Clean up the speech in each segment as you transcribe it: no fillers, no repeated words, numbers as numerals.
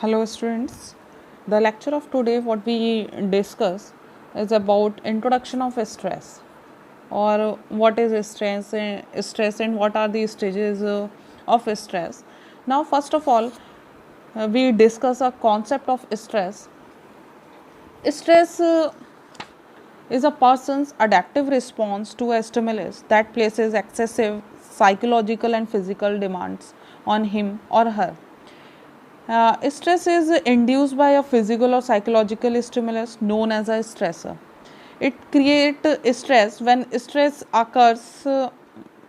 Hello students. The lecture of today what we discuss is about introduction of stress or what is stress and what are the stages of stress. Now first of all we discuss a concept of stress. Stress is a person's adaptive response to a stimulus that places excessive psychological and physical demands on him or her. Stress is induced by a physical or psychological stimulus known as a stressor. It creates stress when stress occurs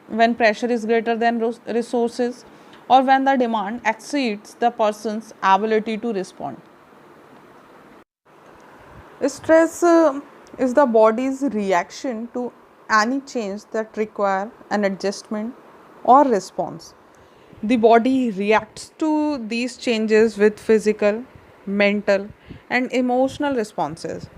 when pressure is greater than resources or when the demand exceeds the person's ability to respond. Stress is the body's reaction to any change that require an adjustment or response. The body reacts to these changes with physical, mental, and emotional responses.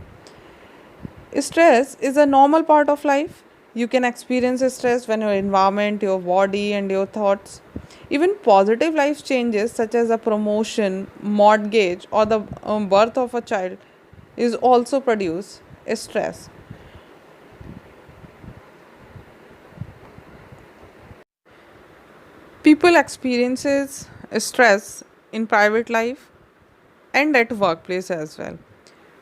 Stress is a normal part of life. You can experience stress when your environment, your body, and your thoughts. Even positive life changes, such as a promotion, mortgage, or the birth of a child, is also produce stress. People experiences stress in private life and at workplace as well.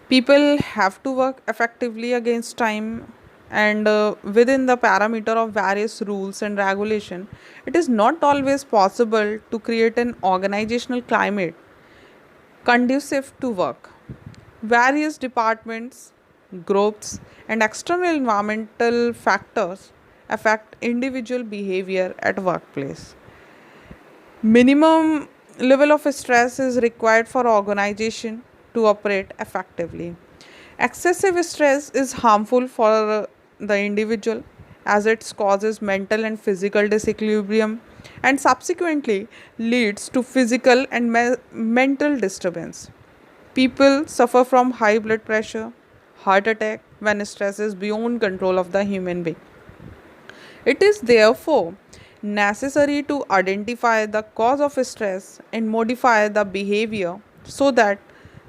People have to work effectively against time and within the parameter of various rules and regulation. It is not always possible to create an organizational climate conducive to work. Various departments, groups, and external environmental factors affect individual behavior at workplace. Minimum level of stress is required for organization to operate effectively. Excessive stress is harmful for the individual as it causes mental and physical disequilibrium and subsequently leads to physical and mental disturbance. People suffer from high blood pressure, heart attack when stress is beyond control of the human being. It is therefore necessary to identify the cause of stress and modify the behavior so that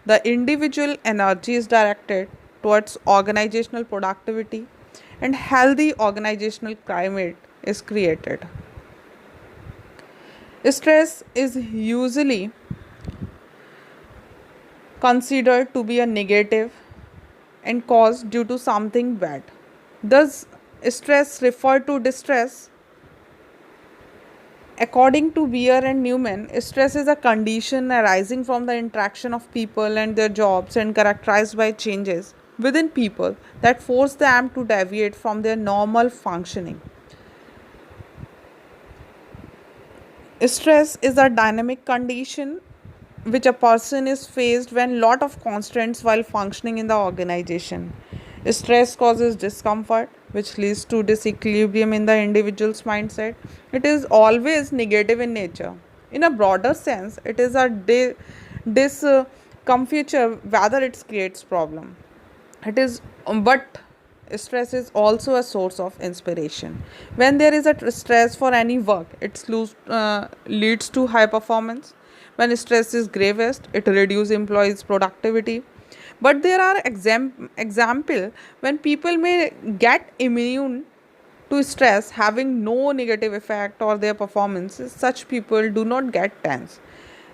the individual energy is directed towards organizational productivity and healthy organizational climate is created. Stress is usually considered to be a negative and caused due to something bad. Does stress refer to distress? According to Weir and Newman, stress is a condition arising from the interaction of people and their jobs and characterized by changes within people that force them to deviate from their normal functioning. Stress is a dynamic condition which a person is faced when lot of constraints while functioning in the organization. Stress causes discomfort which leads to disequilibrium in the individual's mindset. It is always negative in nature. In a broader sense, it is a discomfiture whether it creates problem. It is but stress is also a source of inspiration. When there is a stress for any work, leads to high performance. When stress is gravest, it reduces employees productivity. But there are example when people may get immune to stress having no negative effect or their performance. Such people do not get tense.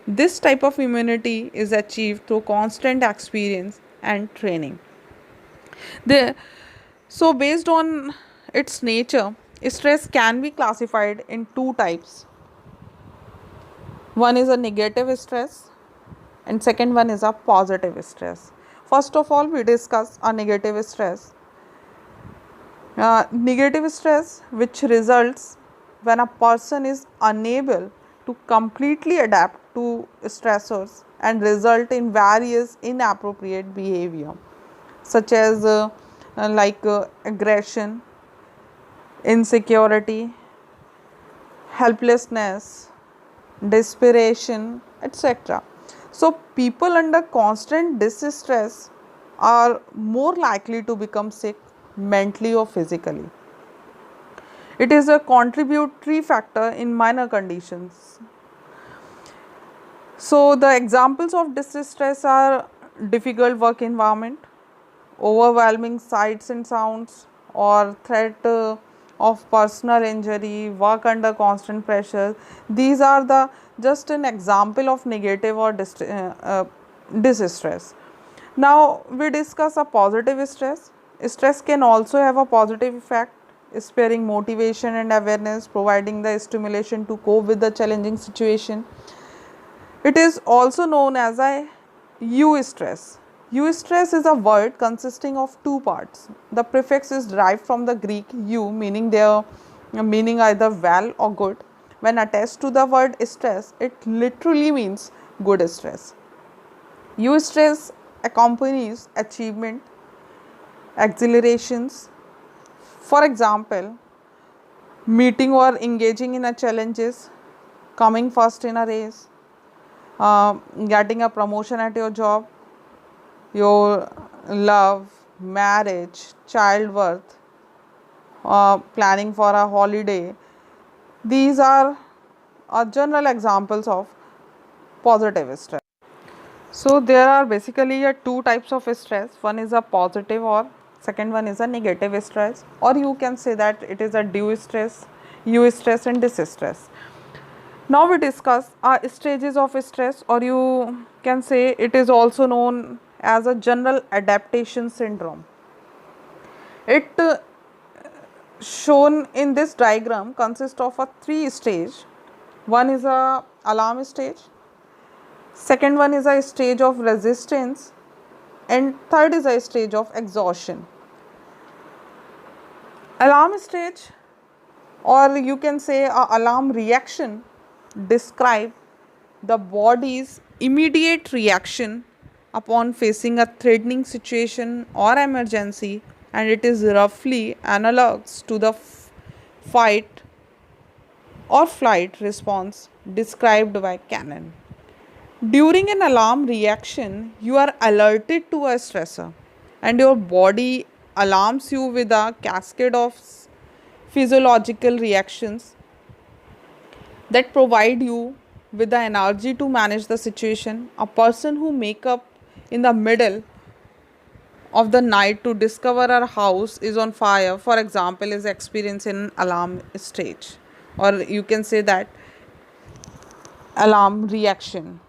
This type of immunity is achieved through constant experience and training. The So, based on its nature, stress can be classified in two types. One is a negative stress, and second one is a positive stress. First of all, we discuss a negative stress. Negative stress, which results when a person is unable to completely adapt to stressors and result in various inappropriate behavior, such as aggression, insecurity, helplessness, desperation, etc. So, people under constant distress are more likely to become sick mentally or physically. It is a contributory factor in minor conditions. So the examples of distress are difficult work environment, overwhelming sights and sounds, or threat of personal injury, work under constant pressure. These are the just an example of negative or distress. Now we discuss a positive stress. Stress can also have a positive effect, sparing motivation and awareness, providing the stimulation to cope with the challenging situation. It is also known as a eustress. Eustress is a word consisting of two parts. The prefix is derived from the Greek eu, meaning either well or good. When attached to the word stress, it literally means good stress. Eustress accompanies achievement, exhilarations. For example, meeting or engaging in a challenges, coming first in a race, getting a promotion at your job, your love, marriage, childbirth, planning for a holiday. These are general examples of positive stress. So there are basically two types of stress. One is a positive, or second one is a negative stress, or you can say that it is a eustress and distress. Now we discuss stages of stress, or you can say it is also known as a general adaptation syndrome. It shown in this diagram consists of a three stage. One is a alarm stage, second one is a stage of resistance, and third is a stage of exhaustion. Alarm stage, or you can say a alarm reaction, describe the body's immediate reaction upon facing a threatening situation or emergency, and it is roughly analogous to the fight or flight response described by Cannon. During an alarm reaction, you are alerted to a stressor, and your body alarms you with a cascade of physiological reactions that provide you with the energy to manage the situation. A person who make up in the middle of the night to discover our house is on fire, for example, is experiencing an alarm stage, or you can say that alarm reaction.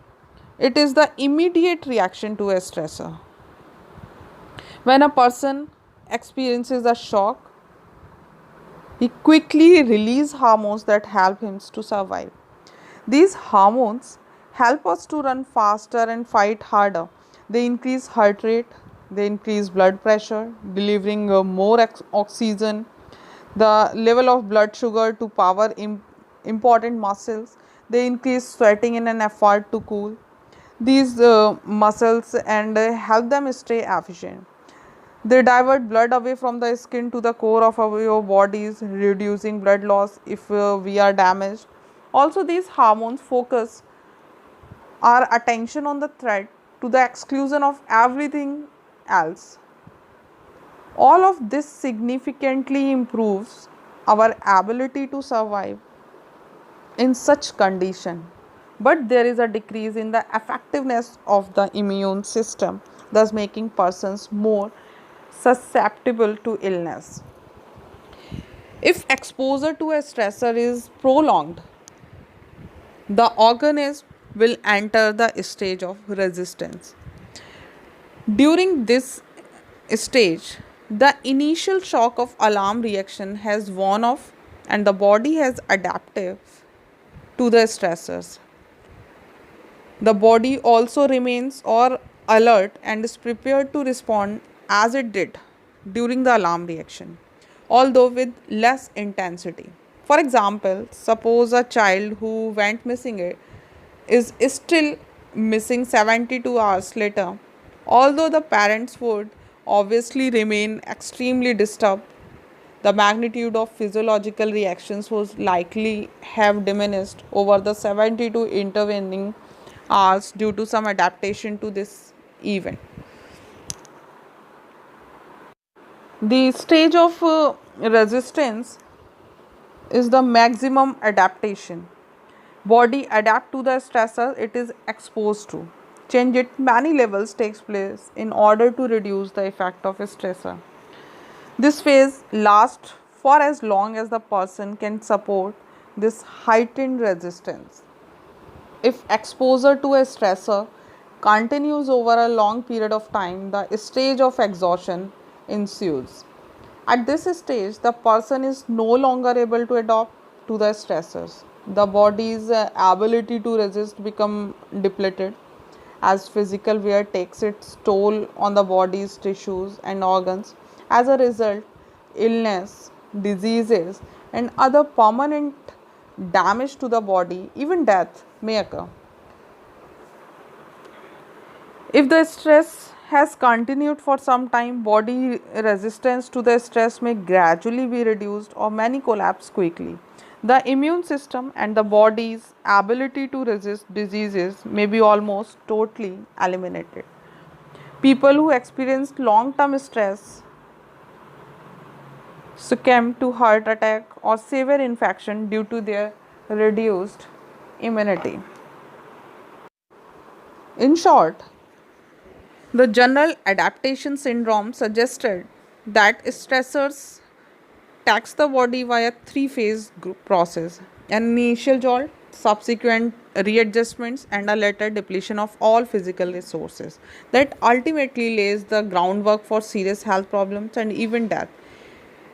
It is the immediate reaction to a stressor. When a person experiences a shock, he quickly releases hormones that help him to survive. These hormones help us to run faster and fight harder. They increase heart rate, they increase blood pressure, delivering more oxygen, the level of blood sugar to power important muscles. They increase sweating in an effort to cool these muscles and help them stay efficient. They divert blood away from the skin to the core of our bodies, reducing blood loss if we are damaged. Also, these hormones focus our attention on the threat to the exclusion of everything else. All of this significantly improves our ability to survive in such condition. But there is a decrease in the effectiveness of the immune system, thus making persons more susceptible to illness. If exposure to a stressor is prolonged, the organism will enter the stage of resistance. During this stage, the initial shock of alarm reaction has worn off and the body has adapted to the stressors. The body also remains or alert and is prepared to respond as it did during the alarm reaction, although with less intensity. For example, suppose a child who went missing is still missing 72 hours later, although the parents would obviously remain extremely disturbed. The magnitude of physiological reactions was likely have diminished over the 72 intervening hours due to some adaptation to this event. The stage of resistance is the maximum adaptation. Body adapt to the stressor it is exposed to. Change at many levels takes place in order to reduce the effect of a stressor. This phase lasts for as long as the person can support this heightened resistance. If exposure to a stressor continues over a long period of time, the stage of exhaustion ensues. At this stage, the person is no longer able to adapt to the stressors. The body's ability to resist become depleted as physical wear takes its toll on the body's tissues and organs. As a result, illness, diseases, and other permanent damage to the body, even death, may occur. If the stress has continued for some time, body resistance to the stress may gradually be reduced or many collapse quickly. The immune system and the body's ability to resist diseases may be almost totally eliminated. People who experience long term stress succumb to heart attack or severe infection due to their reduced immunity. In short, the general adaptation syndrome suggested that stressors tax the body via three-phase process: an initial jolt, subsequent readjustments, and a later depletion of all physical resources that ultimately lays the groundwork for serious health problems and even death.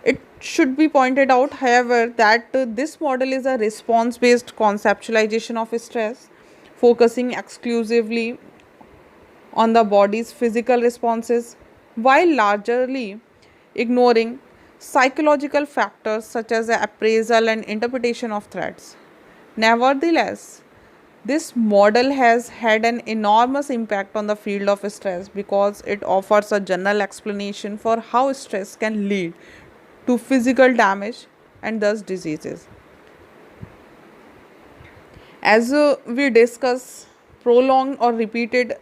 It should be pointed out, however, that this model is a response based conceptualization of stress, focusing exclusively on the body's physical responses while largely ignoring psychological factors such as the appraisal and interpretation of threats. Nevertheless, this model has had an enormous impact on the field of stress because it offers a general explanation for how stress can lead to physical damage and thus diseases. As we discuss, prolonged or repeated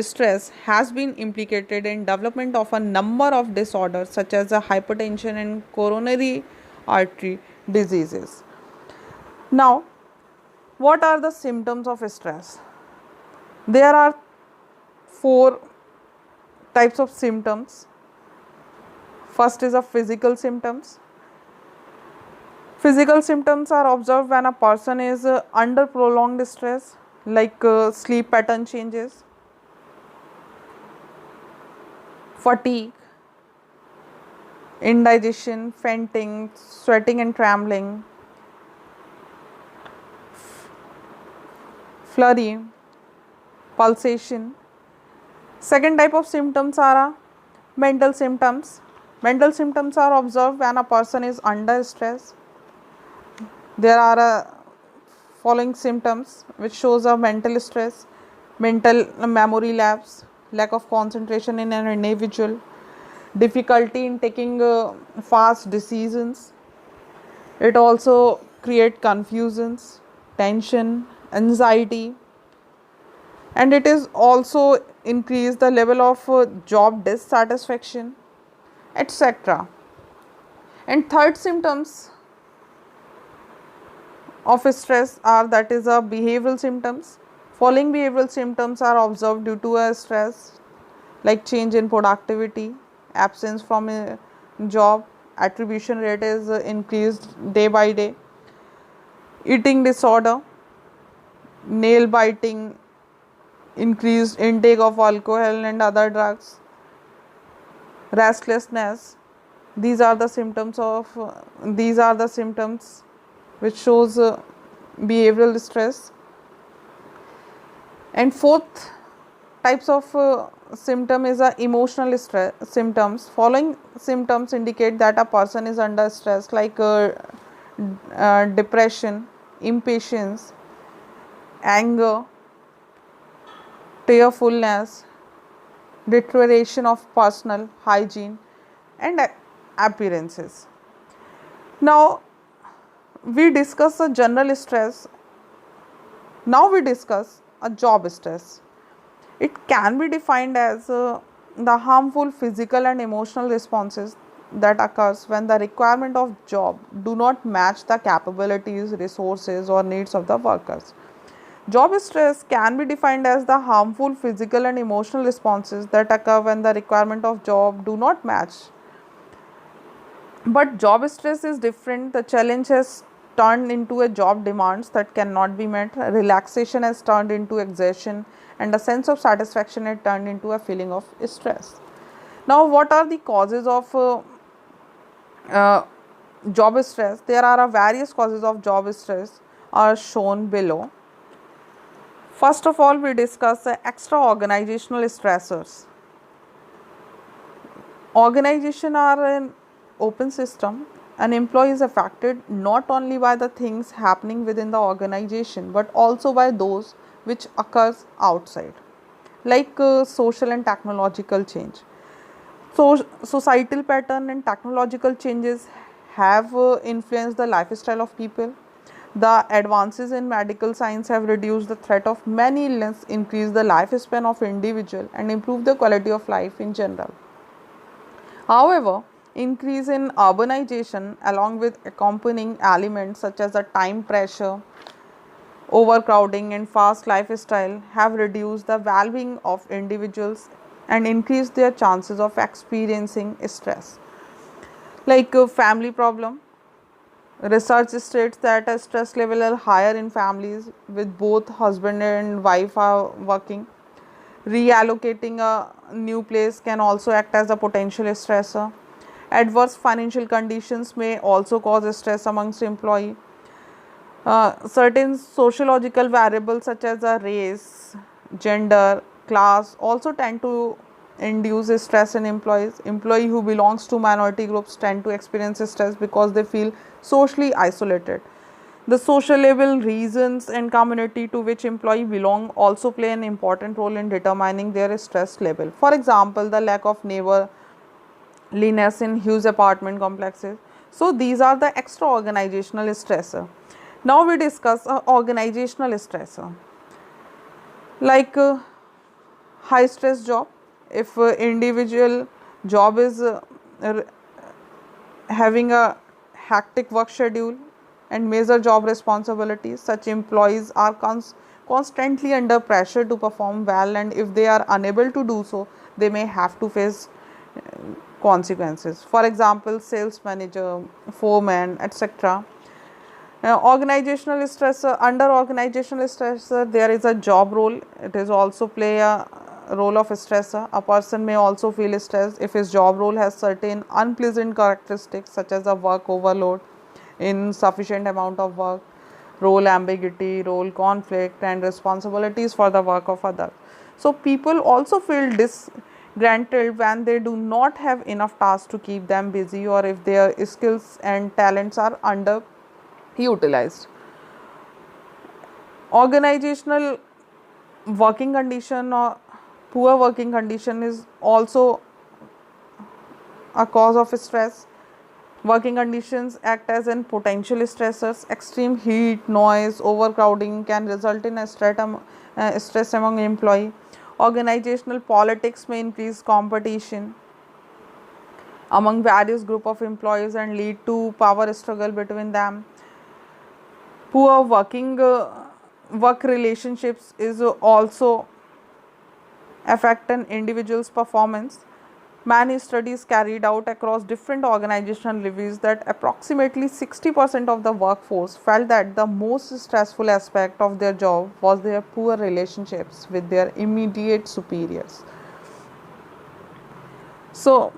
stress has been implicated in development of a number of disorders such as hypertension and coronary artery diseases. Now, what are the symptoms of stress? There are four types of symptoms. First is a physical symptoms. Physical symptoms are observed when a person is under prolonged stress, like sleep pattern changes, fatigue, indigestion, fainting, sweating and trembling, flurry, pulsation. Second type of symptoms are mental symptoms. Mental symptoms are observed when a person is under stress. There are following symptoms which shows a mental stress: mental memory lapse, lack of concentration in an individual, difficulty in taking fast decisions. It also creates confusions, tension, anxiety, and it is also increase the level of job dissatisfaction, etc. And third symptoms of stress are, that is, behavioral symptoms. Following behavioral symptoms are observed due to a stress, like change in productivity, absence from a job, attribution rate is increased day by day, eating disorder, nail biting, increased intake of alcohol and other drugs, restlessness. These are the symptoms which shows behavioral stress. And fourth types of symptom is emotional stress symptoms. Following symptoms indicate that a person is under stress, like depression, impatience, anger, tearfulness, deterioration of personal hygiene and appearances. Now we discuss a general stress. Now we discuss a job stress. It can be defined as the harmful physical and emotional responses that occurs when the requirement of job do not match the capabilities, resources or needs of the workers. Job stress can be defined as the harmful physical and emotional responses that occur when the requirement of job do not match. But job stress is different. The challenge has turned into a job demands that cannot be met. Relaxation has turned into exertion, and a sense of satisfaction has turned into a feeling of stress. Now, what are the causes of uh, job stress? There are various causes of job stress are shown below. First of all, we discuss the extra organizational stressors. Organization are an open system. An employee is affected not only by the things happening within the organization but also by those which occurs outside, like social and technological change. So, societal pattern and technological changes have influenced the lifestyle of people. The advances in medical science have reduced the threat of many illnesses, increased the lifespan of individual, and improved the quality of life in general. However, increase in urbanization along with accompanying elements such as the time pressure, overcrowding and fast lifestyle have reduced the well-being of individuals and increased their chances of experiencing stress. Like family problem, research states that a stress level is higher in families with both husband and wife are working. Reallocating a new place can also act as a potential stressor. Adverse financial conditions may also cause stress amongst employee. Certain sociological variables such as race, gender, class also tend to induce stress in employees. Employee who belongs to minority groups tend to experience stress because they feel socially isolated. The social level, reasons and community to which employee belong also play an important role in determining their stress level. For example, the lack of neighborliness in huge apartment complexes. So these are the extra organizational stressor. Now we discuss organizational stressor, like high stress job. If individual job is having a hectic work schedule and major job responsibilities, such employees are constantly under pressure to perform well, and if they are unable to do so, they may have to face consequences. For example, sales manager, foreman, etc. Organizational stressor. Under organizational stressor, there is a job role. It is also play a role of stressor. A person may also feel stressed if his job role has certain unpleasant characteristics such as a work overload, insufficient amount of work, role ambiguity, role conflict, and responsibilities for the work of others. So people also feel disgruntled when they do not have enough tasks to keep them busy, or if their skills and talents are underutilized. Organizational working condition or poor working condition is also a cause of stress. Working conditions act as an potential stressors. Extreme heat, noise, overcrowding can result in a stress among employee. Organizational politics may increase competition among various group of employees and lead to power struggle between them. Poor work relationships is also affect an individual's performance. Many studies carried out across different organizational reviews that approximately 60% of the workforce felt that the most stressful aspect of their job was their poor relationships with their immediate superiors. So,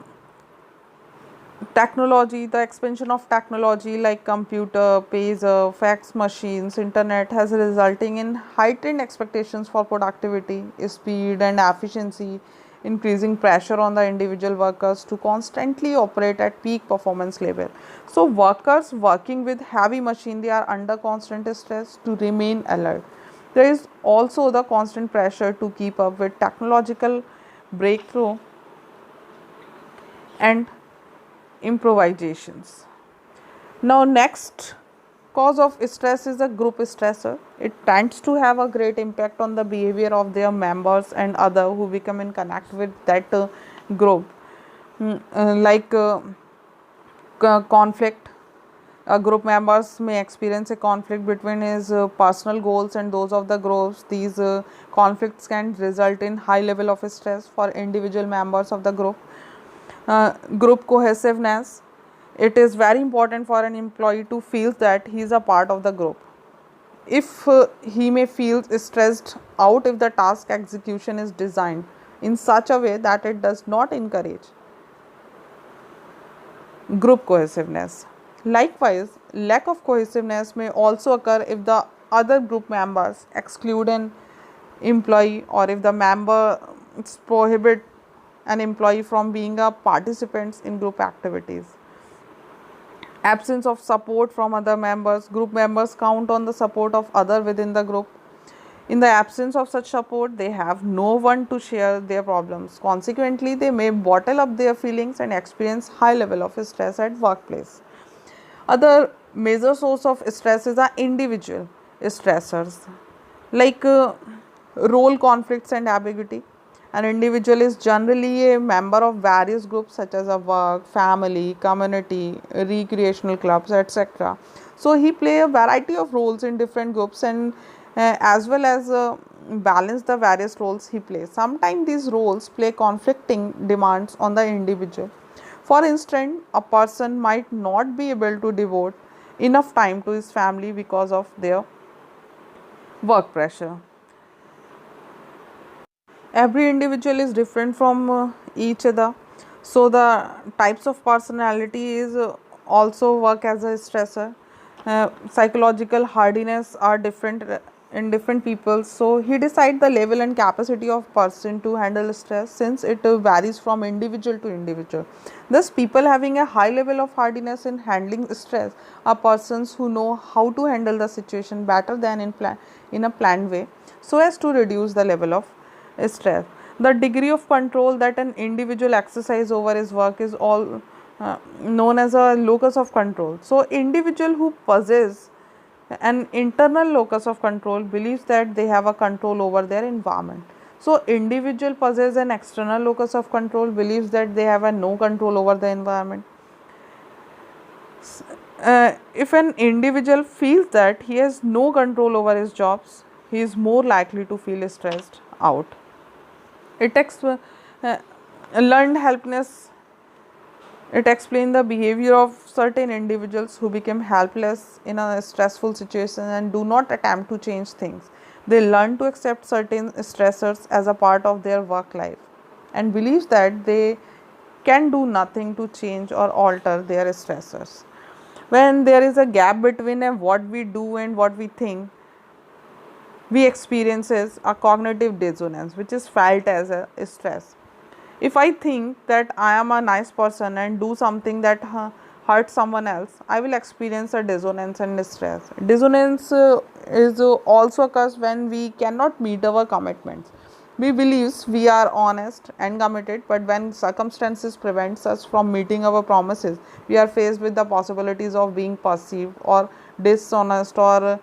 technology, the expansion of technology like computer, pager, fax machines, internet has resulting in heightened expectations for productivity, speed and efficiency, increasing pressure on the individual workers to constantly operate at peak performance level. So workers working with heavy machine, they are under constant stress to remain alert. There is also the constant pressure to keep up with technological breakthrough and improvisations. Now next cause of stress is a group stressor. It tends to have a great impact on the behavior of their members and other who become in connect with that group. Like Conflict. Group members may experience a conflict between his personal goals and those of the groups. These conflicts can result in high level of stress for individual members of the group. Group cohesiveness. It is very important for an employee to feel that he is a part of the group. If he may feel stressed out if the task execution is designed in such a way that it does not encourage group cohesiveness. Likewise, lack of cohesiveness may also occur if the other group members exclude an employee, or if the members prohibit an employee from being a participant in group activities. Absence of support from other members. Group members count on the support of others within the group. In the absence of such support, they have no one to share their problems. Consequently, they may bottle up their feelings and experience high level of stress at workplace. Other major source of stress is our individual stressors, like role conflicts and ambiguity. An individual is generally a member of various groups such as a work, family, community, recreational clubs, etc. So he play a variety of roles in different groups, and as well as balance the various roles he plays. Sometimes these roles play conflicting demands on the individual. For instance, a person might not be able to devote enough time to his family because of their work pressure. Every individual is different from each other, so the types of personality is also work as a stressor. Psychological hardiness are different in different people, so he decide the level and capacity of person to handle stress, since it varies from individual to individual. Thus, people having a high level of hardiness in handling stress are persons who know how to handle the situation better than in a planned way, so as to reduce the level of stress. The degree of control that an individual exercise over his work is all known as a locus of control. So, individual who possess an internal locus of control believes that they have a control over their environment. So, individual possess an external locus of control believes that they have a no control over the environment. If an individual feels that he has no control over his jobs, he is more likely to feel stressed out. It learned helplessness. It explains the behavior of certain individuals who become helpless in a stressful situation and do not attempt to change things. They learn to accept certain stressors as a part of their work life and believes that they can do nothing to change or alter their stressors. When there is a gap between what we do and what we think, we experiences a cognitive dissonance, which is felt as a stress. If I think that I am a nice person and do something that hurts someone else, I will experience a dissonance and stress. Dissonance is also occurs when we cannot meet our commitments. We believe we are honest and committed, but when circumstances prevent us from meeting our promises, we are faced with the possibilities of being perceived or dishonest or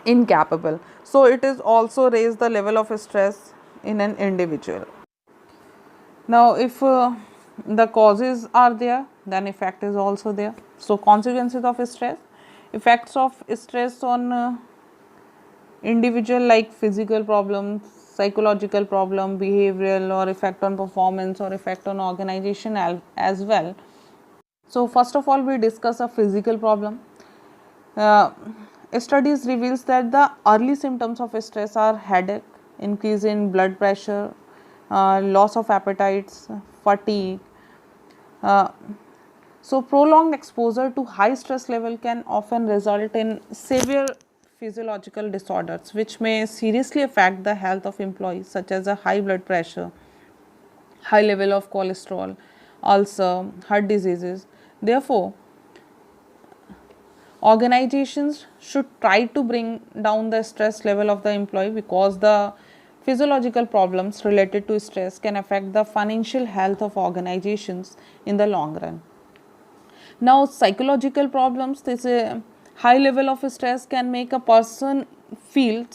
incapable. So it is also raise the level of stress in an individual. Now, if the causes are there, then effect is also there. So consequences of stress, effects of stress on individual, like physical problems, psychological problem, behavioral, or effect on performance, or effect on organization as well. So first of all, we discuss a physical problem. Uh, Studies reveals that the early symptoms of stress are headache, increase in blood pressure, loss of appetites, fatigue. Uh, so prolonged exposure to high stress level can often result in severe physiological disorders, which may seriously affect the health of employees, such as a high blood pressure, high level of cholesterol, ulcer, heart diseases. Therefore, organizations should try to bring down the stress level of the employee, because the physiological problems related to stress can affect the financial health of organizations in the long run. Now, psychological problems, this high level of stress can make a person feel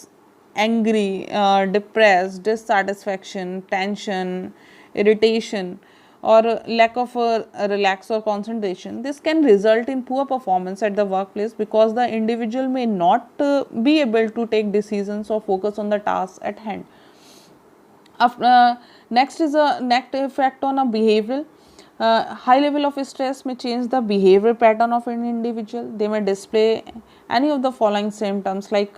angry, depressed, dissatisfaction, tension, irritation, or lack of relax or concentration, this can result in poor performance at the workplace because the individual may not be able to take decisions or focus on the task at hand. Next is a next effect on a behavioral. High level of stress may change the behavior pattern of an individual. They may display any of the following symptoms like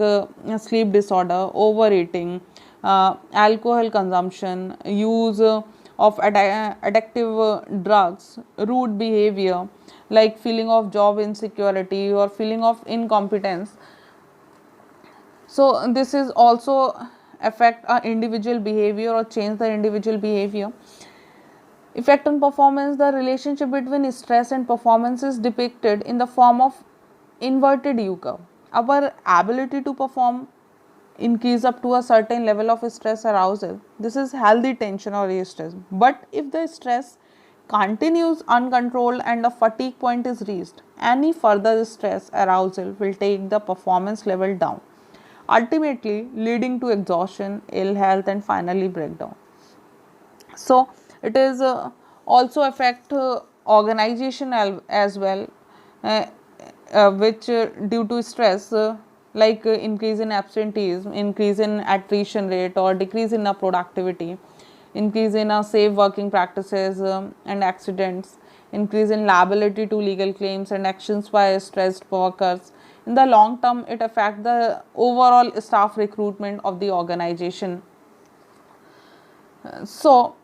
sleep disorder, overeating, alcohol consumption, use of addictive drugs, rude behavior like feeling of job insecurity or feeling of incompetence. So this is also affect our individual behavior or change the individual behavior. Effect on performance. The relationship between stress and performance is depicted in the form of inverted U curve. Our ability to perform increase up to a certain level of stress arousal. This is healthy tension or stress. But if the stress continues uncontrolled and the fatigue point is reached, any further stress arousal will take the performance level down, ultimately leading to exhaustion, ill health, and finally breakdown. So it is also affect organization as well, uh, which due to stress like increase in absenteeism, increase in attrition rate or decrease in productivity, increase in safe working practices and accidents, increase in liability to legal claims and actions by stressed workers. In the long term, it affects the overall staff recruitment of the organization. So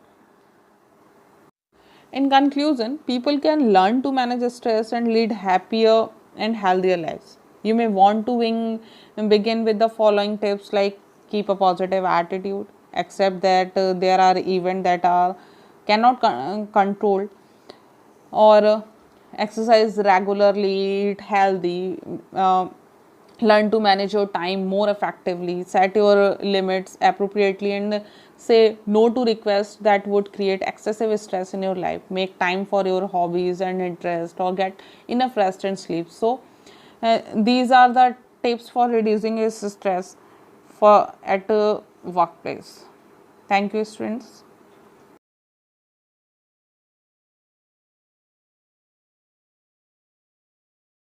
in conclusion, people can learn to manage stress and lead happier and healthier lives. You may want to begin with the following tips like keep a positive attitude, accept that there are events that are cannot control, or exercise regularly, eat healthy, learn to manage your time more effectively, set your limits appropriately, and say no to requests that would create excessive stress in your life. Make time for your hobbies and interests, or get enough rest and sleep. So these are the tips for reducing your stress for at a workplace. Thank you, students.